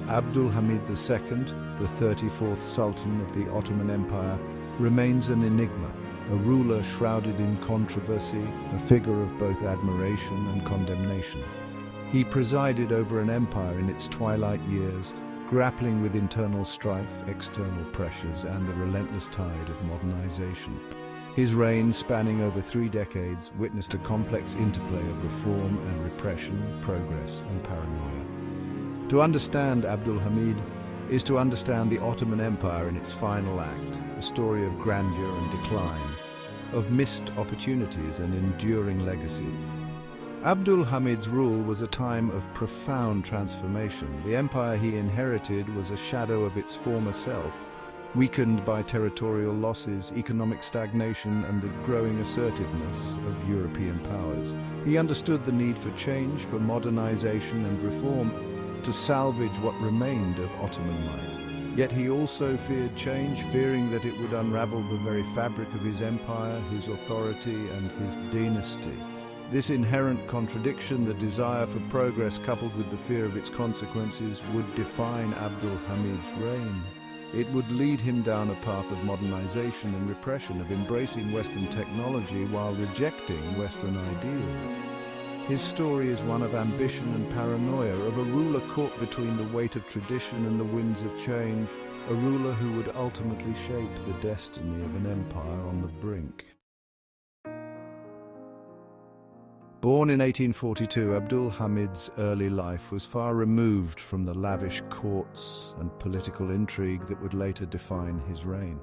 Abdul Hamid II, the 34th Sultan of the Ottoman Empire, remains an enigma, a ruler shrouded in controversy, a figure of both admiration and condemnation. He presided over an empire in its twilight years, grappling with internal strife, external pressures, and the relentless tide of modernization. His reign, spanning over 3 decades, witnessed a complex interplay of reform and repression, progress and paranoia. To understand Abdul Hamid is to understand the Ottoman Empire in its final act, a story of grandeur and decline, of missed opportunities and enduring legacies. Abdul Hamid's rule was a time of profound transformation. The empire he inherited was a shadow of its former self, weakened by territorial losses, economic stagnation, and the growing assertiveness of European powers. He understood the need for change, for modernization and reform, to salvage what remained of Ottoman might. Yet he also feared change, fearing that it would unravel the very fabric of his empire, his authority, and his dynasty. This inherent contradiction, the desire for progress coupled with the fear of its consequences, would define Abdul Hamid's reign. It would lead him down a path of modernization and repression, of embracing Western technology while rejecting Western ideals. His story is one of ambition and paranoia, of a ruler caught between the weight of tradition and the winds of change, a ruler who would ultimately shape the destiny of an empire on the brink. Born in 1842, Abdul Hamid's early life was far removed from the lavish courts and political intrigue that would later define his reign.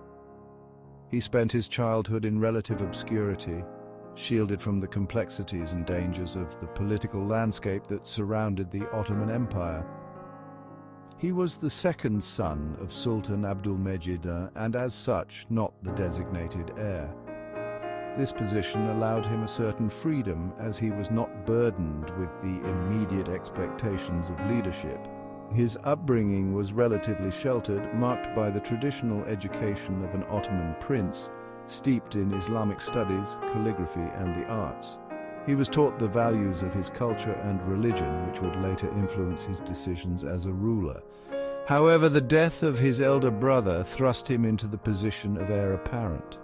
He spent his childhood in relative obscurity, shielded from the complexities and dangers of the political landscape that surrounded the Ottoman Empire. He was the second son of Sultan Abdul Hameed and as such not the designated heir. This position allowed him a certain freedom as he was not burdened with the immediate expectations of leadership. His upbringing was relatively sheltered, marked by the traditional education of an Ottoman prince, steeped in Islamic studies, calligraphy, and the arts. He was taught the values of his culture and religion, which would later influence his decisions as a ruler. However, the death of his elder brother thrust him into the position of heir apparent.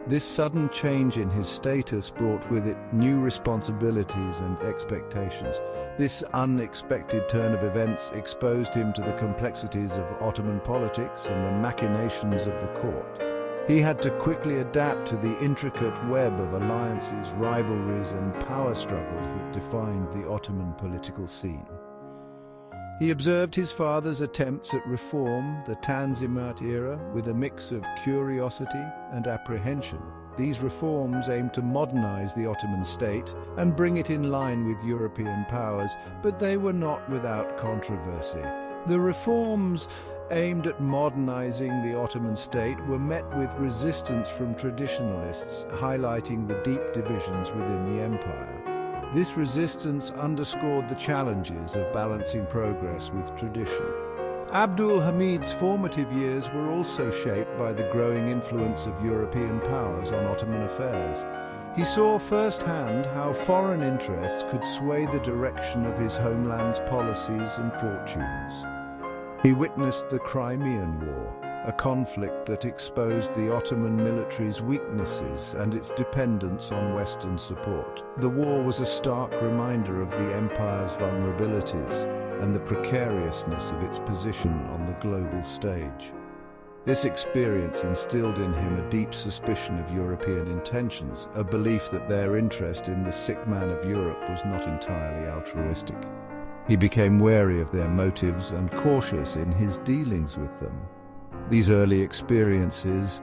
This sudden change in his status brought with it new responsibilities and expectations. This unexpected turn of events exposed him to the complexities of Ottoman politics and the machinations of the court. He had to quickly adapt to the intricate web of alliances, rivalries, and power struggles that defined the Ottoman political scene. He observed his father's attempts at reform, the Tanzimat era, with a mix of curiosity and apprehension. These reforms aimed to modernize the Ottoman state and bring it in line with European powers, but they were not without controversy. The reforms aimed at modernizing the Ottoman state were met with resistance from traditionalists, highlighting the deep divisions within the empire. This resistance underscored the challenges of balancing progress with tradition. Abdul Hamid's formative years were also shaped by the growing influence of European powers on Ottoman affairs. He saw firsthand how foreign interests could sway the direction of his homeland's policies and fortunes. He witnessed the Crimean War, a conflict that exposed the Ottoman military's weaknesses and its dependence on Western support. The war was a stark reminder of the empire's vulnerabilities and the precariousness of its position on the global stage. This experience instilled in him a deep suspicion of European intentions, a belief that their interest in the sick man of Europe was not entirely altruistic. He became wary of their motives and cautious in his dealings with them. These early experiences,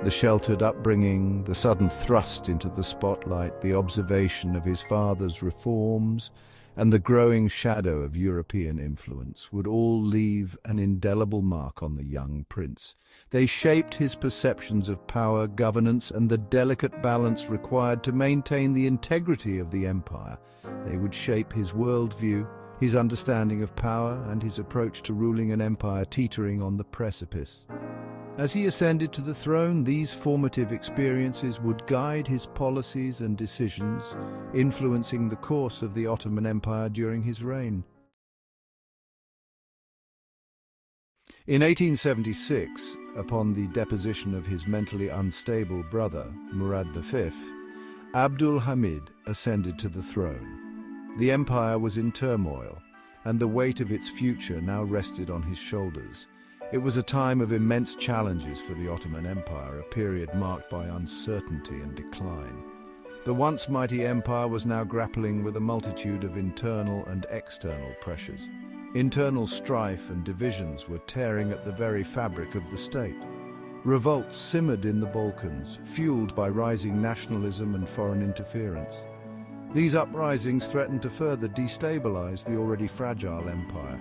the sheltered upbringing, the sudden thrust into the spotlight, the observation of his father's reforms, and the growing shadow of European influence would all leave an indelible mark on the young prince. They shaped his perceptions of power, governance, and the delicate balance required to maintain the integrity of the empire. They would shape his worldview, his understanding of power, and his approach to ruling an empire teetering on the precipice. As he ascended to the throne, these formative experiences would guide his policies and decisions, influencing the course of the Ottoman Empire during his reign. In 1876, upon the deposition of his mentally unstable brother, Murad V, Abdul Hamid ascended to the throne. The empire was in turmoil, and the weight of its future now rested on his shoulders. It was a time of immense challenges for the Ottoman Empire, a period marked by uncertainty and decline. The once mighty empire was now grappling with a multitude of internal and external pressures. Internal strife and divisions were tearing at the very fabric of the state. Revolts simmered in the Balkans, fueled by rising nationalism and foreign interference. These uprisings threatened to further destabilize the already fragile empire.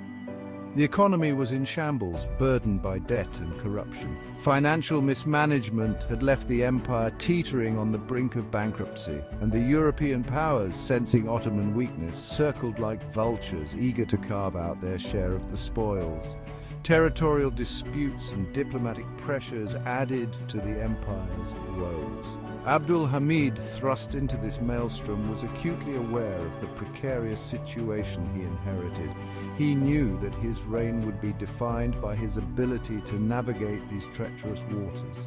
The economy was in shambles, burdened by debt and corruption. Financial mismanagement had left the empire teetering on the brink of bankruptcy, and the European powers, sensing Ottoman weakness, circled like vultures, eager to carve out their share of the spoils. Territorial disputes and diplomatic pressures added to the empire's woes. Abdul Hamid, thrust into this maelstrom, was acutely aware of the precarious situation he inherited. He knew that his reign would be defined by his ability to navigate these treacherous waters.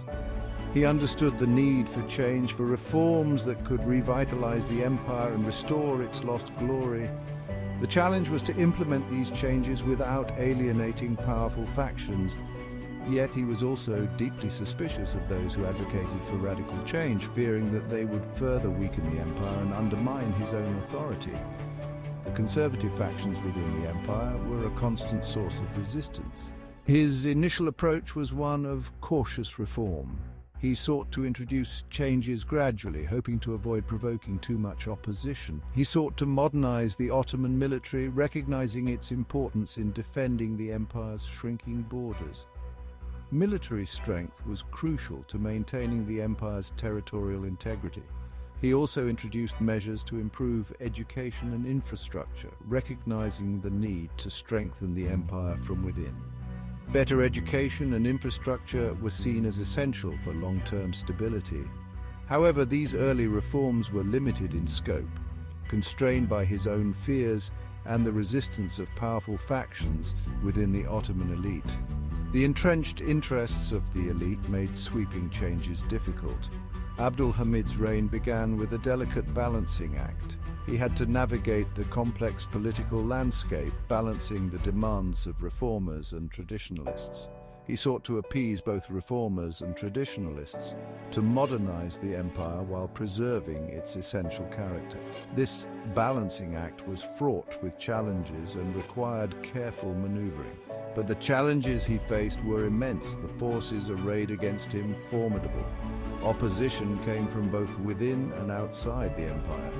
He understood the need for change, for reforms that could revitalize the empire and restore its lost glory. The challenge was to implement these changes without alienating powerful factions. Yet he was also deeply suspicious of those who advocated for radical change, fearing that they would further weaken the empire and undermine his own authority. The conservative factions within the empire were a constant source of resistance. His initial approach was one of cautious reform. He sought to introduce changes gradually, hoping to avoid provoking too much opposition. He sought to modernize the Ottoman military, recognizing its importance in defending the empire's shrinking borders. Military strength was crucial to maintaining the empire's territorial integrity. He also introduced measures to improve education and infrastructure, recognizing the need to strengthen the empire from within. Better education and infrastructure were seen as essential for long-term stability. However, these early reforms were limited in scope, constrained by his own fears and the resistance of powerful factions within the Ottoman elite. The entrenched interests of the elite made sweeping changes difficult. Abdul Hamid's reign began with a delicate balancing act. He had to navigate the complex political landscape, balancing the demands of reformers and traditionalists. He sought to appease both reformers and traditionalists, to modernize the empire while preserving its essential character. This balancing act was fraught with challenges and required careful maneuvering. But the challenges he faced were immense, the forces arrayed against him formidable. Opposition came from both within and outside the empire.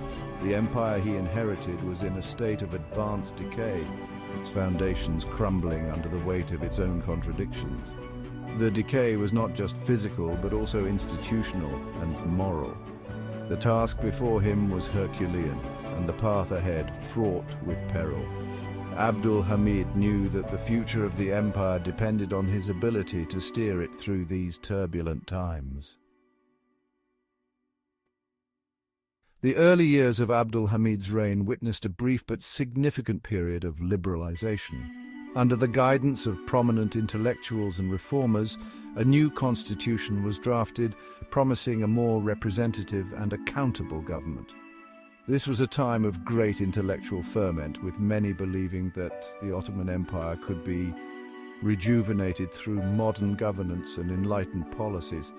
The empire he inherited was in a state of advanced decay, its foundations crumbling under the weight of its own contradictions. The decay was not just physical, but also institutional and moral. The task before him was Herculean, and the path ahead fraught with peril. Abdul Hamid knew that the future of the empire depended on his ability to steer it through these turbulent times. The early years of Abdul Hamid's reign witnessed a brief but significant period of liberalization. Under the guidance of prominent intellectuals and reformers, a new constitution was drafted, promising a more representative and accountable government. This was a time of great intellectual ferment, with many believing that the Ottoman Empire could be rejuvenated through modern governance and enlightened policies.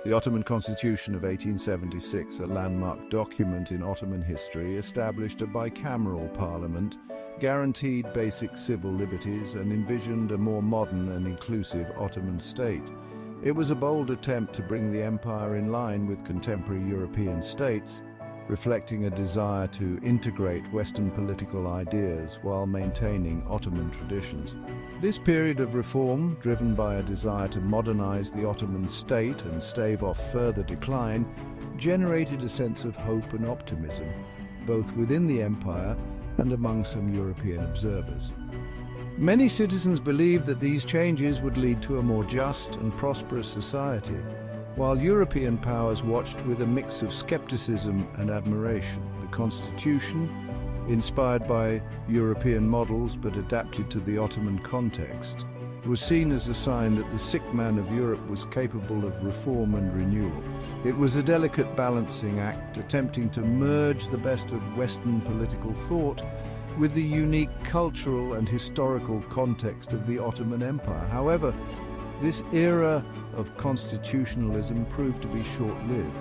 The Ottoman Constitution of 1876, a landmark document in Ottoman history, established a bicameral parliament, guaranteed basic civil liberties, and envisioned a more modern and inclusive Ottoman state. It was a bold attempt to bring the empire in line with contemporary European states, reflecting a desire to integrate Western political ideas while maintaining Ottoman traditions. This period of reform, driven by a desire to modernize the Ottoman state and stave off further decline, generated a sense of hope and optimism, both within the empire and among some European observers. Many citizens believed that these changes would lead to a more just and prosperous society, while European powers watched with a mix of skepticism and admiration. The constitution, inspired by European models but adapted to the Ottoman context, was seen as a sign that the sick man of Europe was capable of reform and renewal. It was a delicate balancing act, attempting to merge the best of Western political thought with the unique cultural and historical context of the Ottoman Empire. However, this era of constitutionalism proved to be short-lived.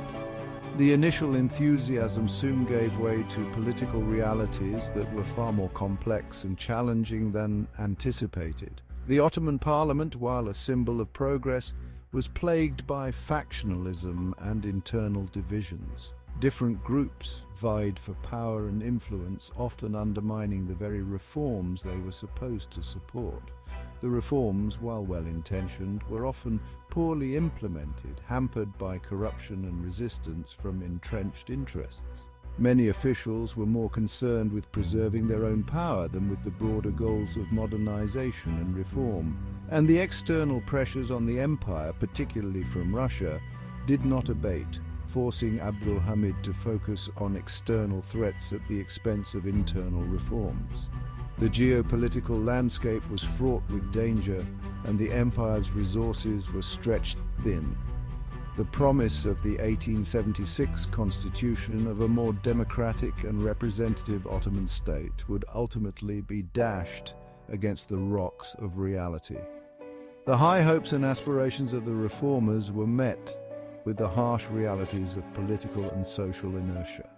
The initial enthusiasm soon gave way to political realities that were far more complex and challenging than anticipated. The Ottoman Parliament, while a symbol of progress, was plagued by factionalism and internal divisions. Different groups vied for power and influence, often undermining the very reforms they were supposed to support. The reforms, while well-intentioned, were often poorly implemented, hampered by corruption and resistance from entrenched interests. Many officials were more concerned with preserving their own power than with the broader goals of modernization and reform. And the external pressures on the empire, particularly from Russia, did not abate, forcing Abdul Hameed to focus on external threats at the expense of internal reforms. The geopolitical landscape was fraught with danger, and the empire's resources were stretched thin. The promise of the 1876 constitution of a more democratic and representative Ottoman state would ultimately be dashed against the rocks of reality. The high hopes and aspirations of the reformers were met with the harsh realities of political and social inertia.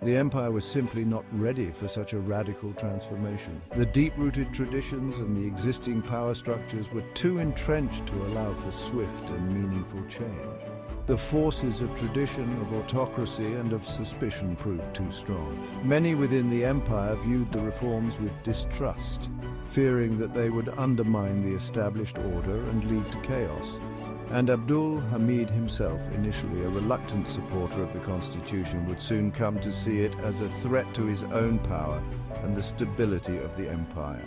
The empire was simply not ready for such a radical transformation. The deep-rooted traditions and the existing power structures were too entrenched to allow for swift and meaningful change. The forces of tradition, of autocracy, and of suspicion proved too strong. Many within the empire viewed the reforms with distrust, fearing that they would undermine the established order and lead to chaos. And Abdul Hameed himself, initially a reluctant supporter of the constitution, would soon come to see it as a threat to his own power and the stability of the empire.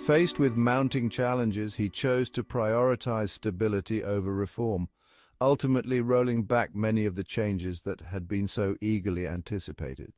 Faced with mounting challenges, he chose to prioritize stability over reform, ultimately rolling back many of the changes that had been so eagerly anticipated.